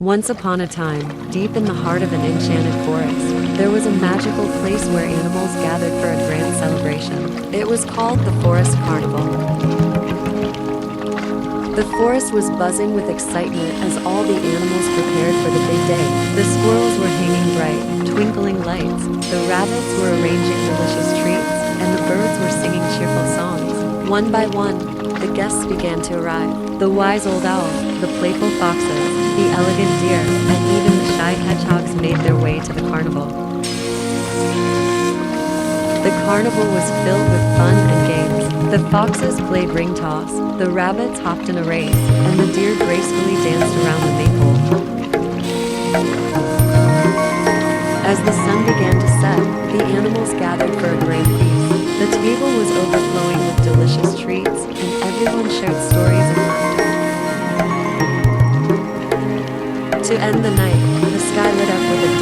Once upon a time, deep in the heart of an enchanted forest, there was a magical place where animals gathered for a grand celebration. It was called the Forest Carnival. The forest was buzzing with excitement as all the animals prepared for the big day. The squirrels were hanging bright, twinkling lights, the rabbits were arranging delicious treats, and the birds were singing cheerful songs. One by one, the guests began to arrive. The wise old owls, the playful foxes, the elegant deer, and even the shy hedgehogs made their way to the carnival. The carnival was filled with fun and games. The foxes played ring toss, the rabbits hopped in a race, and the deer gracefully danced around the maypole. As the sun began to set, the animals gathered for a grand feast. The table was overflowing with delicious treats, and everyone shared stories and laughter. To end the night, the sky lit up with a